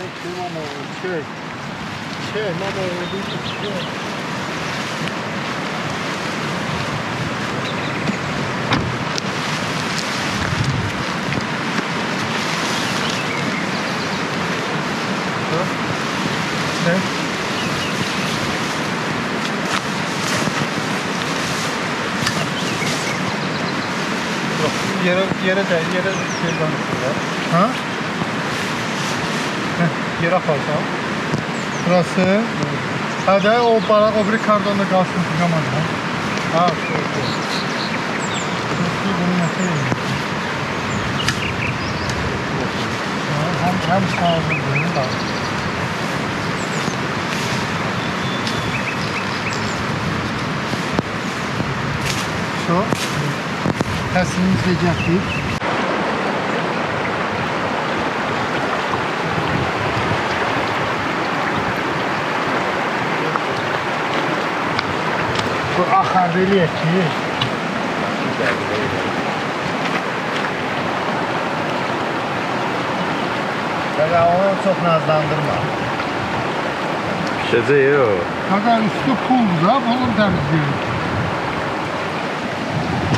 Çek, mama öldü. Ne? Yere şeyden ha? Yere kalsam. Burası. Hadi o bana o bir kardonda kalsın çıkamadı. Ha, şu. Bunu nasıl yapayım? Hem sağlıklı da. Şu. Tersini izleyecektik. Bu ahadeli ki. Kanka onu çok nazlandırma. Pişəcək o. Kanka üstü puldu da onun temizliği.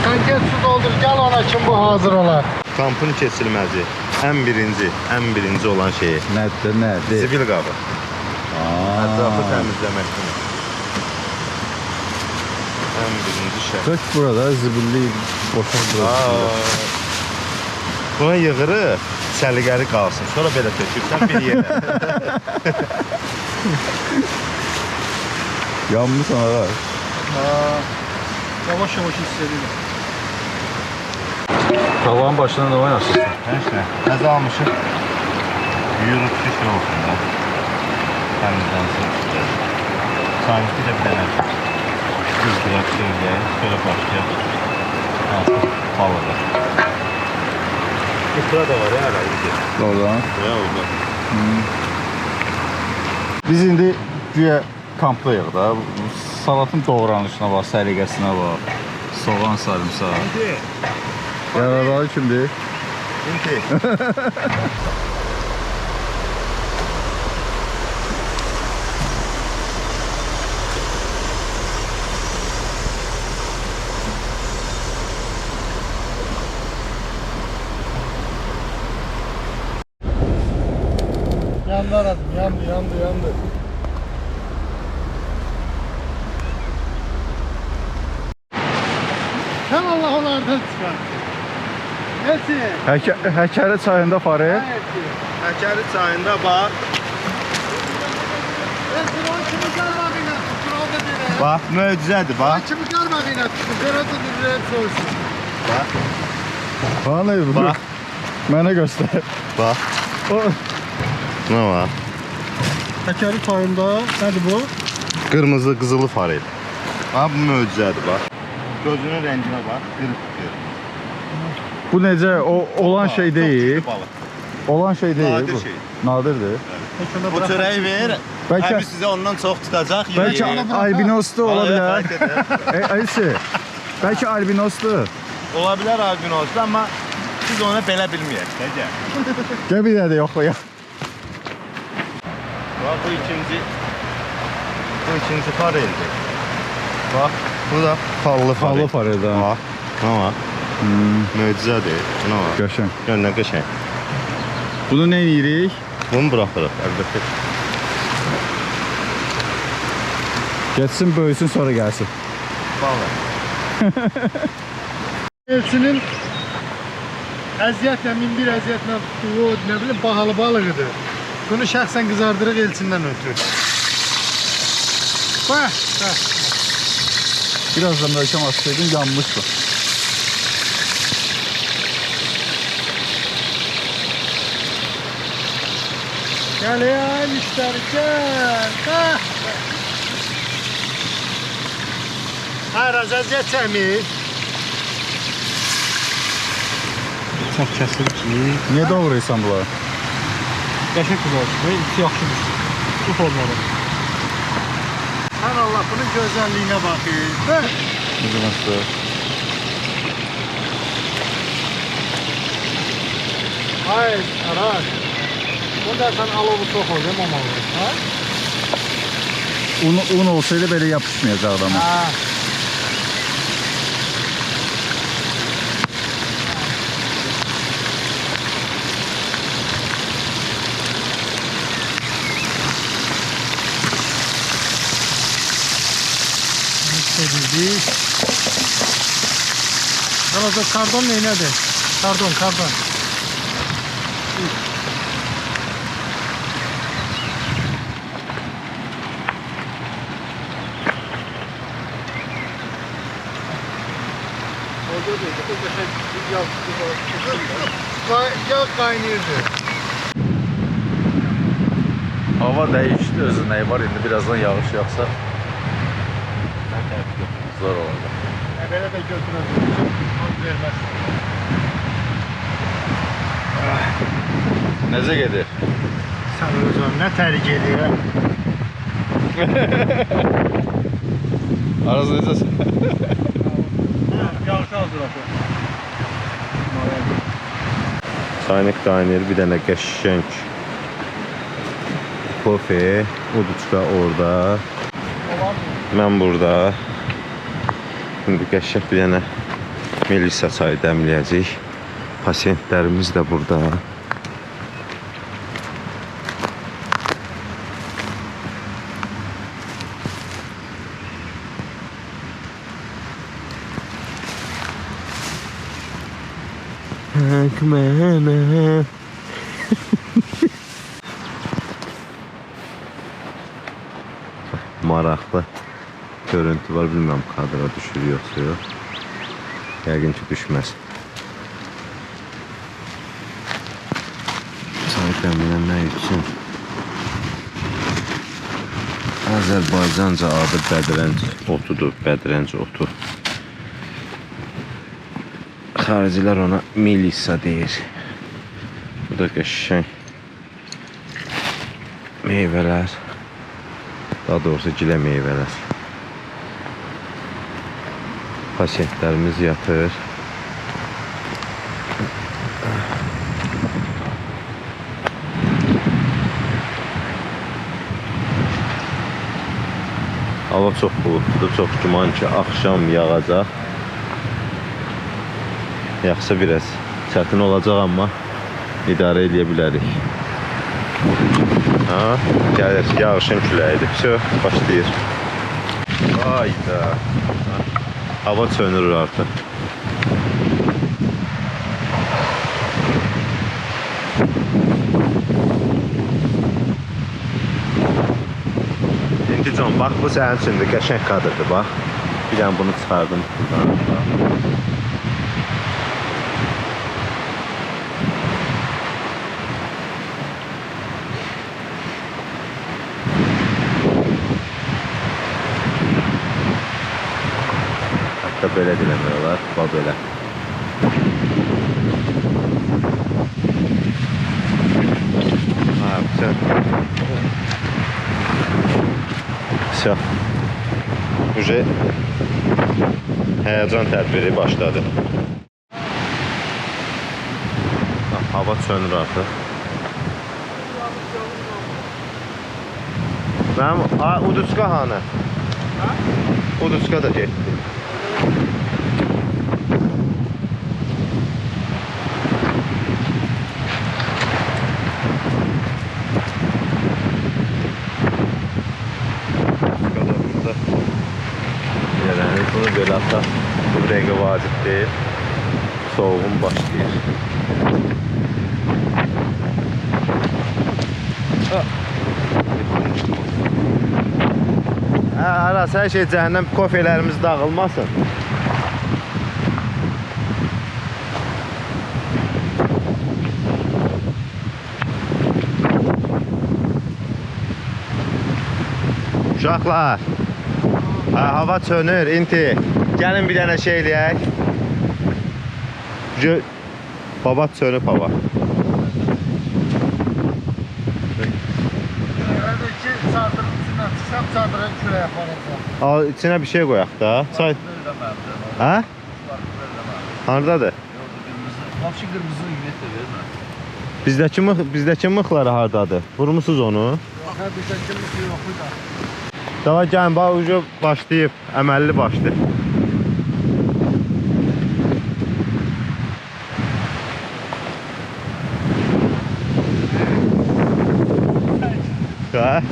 Sen gel su doldur gel ona için bu hazır olar. Kampın keçilməzi. Ən birinci olan şeyi. Nədir? Zibil qabı. Ətrafı təmizləməkdir. Ən birinci şərt. Tök burada zibilli boşa bırakılır. Buna yığırı səliqəli qalsın. Sonra belə tökürsən bir yerə. Yanmışsan ağaç. Yavaş yavaş hissediyorum. Tavan başına ne oynarsın? Neyse, təzə almışıq. Yuyuruq fiş olsun da. Təmizlənsin. Sanki də bir dənə qızdıraq çevrəyək. Şöyle başlayaq. Artıq balığı. Kıpra da var ya hala indi. Oradan. Ya oldu. Biz indi güya kampdayıq da. Salatın doğranışına bax, səliqəsinə bax. Soğan sarımsaq. İndi. Yaradalı kimdir? İndi. Yandı aradım, yandı. Sen Allah onlardan çıkar. Nesi? Həkəri çayında Fare. Həkəri çayında bax. Restoran kimi qarmağıyla tutun, o da belə. Bax, möcüzədir bax. Kimi qarmağıyla tutun, görə tutun, soğusun. Bax, Bana ne bu? bax, Mənə göstər. bax. O Nə var? Həkəri çayında, nədir bu? Qırmızı, qızılı farel. Bax, bu möcüzədir bax. Gözünün rənginə bax, qırıq tutuyor. bu necə? O olan Bax, şey çox deyil. güclü balıq. Olan şey deyil Nadir bu. şey. Nadirdir. Bu çörəyi ver. Bəlkə- Həmi sizə ondan çox tutacaq. Bəlkə albinoslu ola bilər. Ayısı. Bəlkə albinoslu. Ola bilər albinoslu, amma siz onu belə bilməyək. Gəl. Gəl bir dənə də yoxlayaq. Bax, bu ikinci fareldir. Bax, bu da pallı farel. Pallı fareldir. Bax, nə var? Möcüzədir. Nə var? Qəşəng. Gör nə qəşəng. Bunu nə edirik? Bunu buraxırıq, əlbəttə. Getsin, böyüsün, sonra gəlsin. Bax. Elçinin əziyyətlə, min bir əziyyətlə tutduğu, nə bilim, bahalı balığıdır. Bunu şəxsən qızardırıq elçindən ötürü. Bax. Biraz da möhkəm açsaydın, yanmışdı. Gəl ya, müştəri, gəl. Hayır, əziyyət çəkmir. Çox kəsir ki. Niyə doğrayırsan bunları? Qəşəng qızartır, içi yaxşıdır. Çox olmalı. Sən Allah, bunun gözəlliyinə baxır. Necə nasıl? Hayır, Aras. Bunda sen alovu çok oluyor mamalı. Ha? Un olsaydı belə yapışmayacaqdı ama. Ha. İstediği. Biraz kardon neylədir? Kardon. Yağ kaynıyordu. Hava değişti özüne var. İndi birazdan yağış yağsa zor olacak. Böyle de götürürdüm. Vermez. Necə gedir? Sen özün ne tehlikeli ya. Araz necəsən? Yağış hazır atıyor. Çaynik qaynayır, bir dənə qəşəng kofe, uduçka orada. Mən burada. Şimdi qəşəng bir dənə Melisa çayı dəmləyəcək. Pasientlərimiz də burada. Akmana. Maraqlı görüntü var, bilmem kadra düşür yoksa yok. Yəqin ki düşməz. Çay dəmlənmək üçün Azərbaycanca adı bədrənc otudur, bədrənc otu. Xaricilər ona Melisa deyir. Bu da qəşəng meyvələr. Daha doğrusu gilə meyvələr. Pasientlərimiz yatır. Hava çox buludludur, çox güman ki axşam yağacaq. Yaxsa biraz çətin olacaq, amma idarə edə bilərik. Ha, gəlir, yağışın küləyidir. Все, başlayır. Hayda. Hava sönür artıq. İndi John, bax bu sənin üçün də qəşəng kadrdır, bax. Bir dənə bunu çıxardım. Hətta belə diləmək olar, bax belə. Ha, sən. Все. Уже həyəcan tədbiri başladı. Hava sönür artıq. Mənim uduçka hanı? Uduçka da getdi. Bunu böyle hatta bu renge vacip değil. Soğuğun başlayır. Aras her şey cehennem, kofelerimiz dağılmasın. Uşaqlar. Hava sönür, inti. Gəlin bir dənə şey eləyək. Babat sönüb hava. Al, içine bir şey koyak da. Çay. Ha? Haradadır? Vapşı kırmızı ümumiyyətlə vermə. Bizdəki mıxları hardadır? Vurmusunuz onu? Baxa bizə kimi yoxdur da. Dava gəlin, bax ucu başlayıb, əməlli başlayıb. Hə?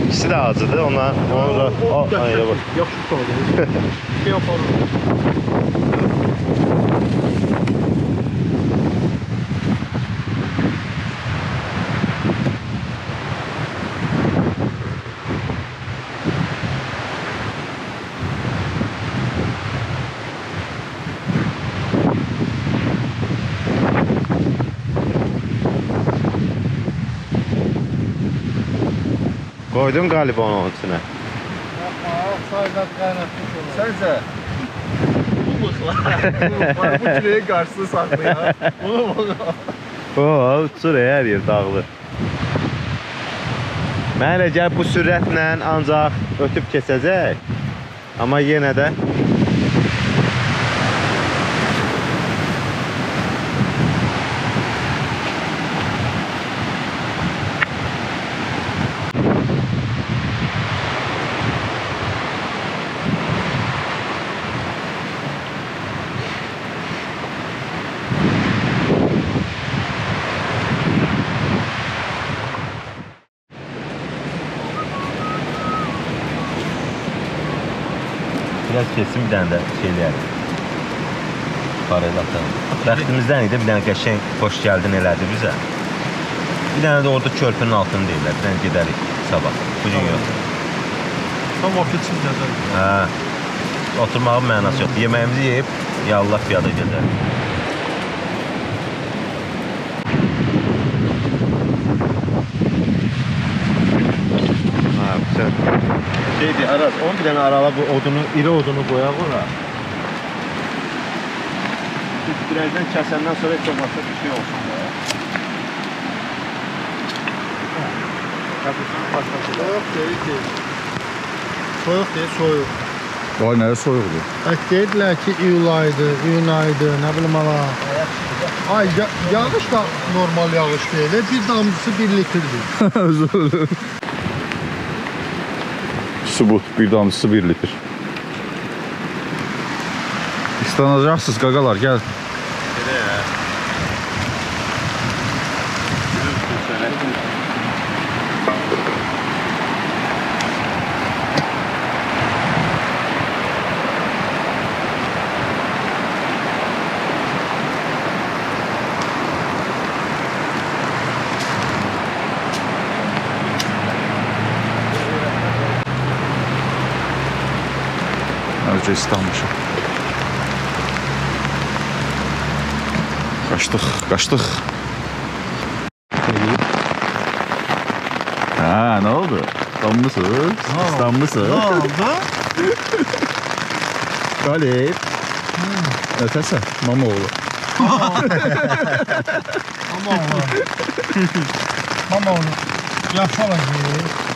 İkisi də acıdır, ona ayıra bax. Yaxşı qaldı. Şey yaparım. Qoydun qaliba onun içinə. Saydan qaynatmış olur. Səncə? Bu küreyi qarşısını saxlayar. O, uçur hər yer dağılır. Mən elə gəl bu sürətlə ancaq ötüb keçəcək. Amma yenə də biraz kesin bir dənə də şeyləyəlim. Parayla atalım. Bəxtimizdən idi bir dənə qəşəng xoş gəldin elədi bizə. Bir dənə də orada körpünün altını deyirlər. Bir dənə gedərik sabah. Bugün yox. Tam vakit için gəzərik. Hə. Oturmağın mənası yoxdur. Yeməyimizi yeyib yallah piyada gedərik. Şeydi Araz, 10 dənə arala bu odunu, iri odunu qoyaq ora. Birazdan kəsəndən sonra heç olmazsa bir şey olsun da. Soyuq deyil ki. Soyuq deyil, soyuq. Vay nəyə soyuqdur. Deyirlər ki, iyul aydı, nə bilim ala. Ay, yağış da normal yağış deyil. Bir damcısı 1 litrdir. Subut, bir damcısı 1 litr. İstanacaqsınız qaqalar, gəl. Önce İstanbul'a. Kaçtık. Ha, ne oldu? İstanbul'sınız? İstanbul'sınız? Ne oldu? Galip. Ötesi, Mamoğlu. Mamoğlu. Yaxşı olacaq.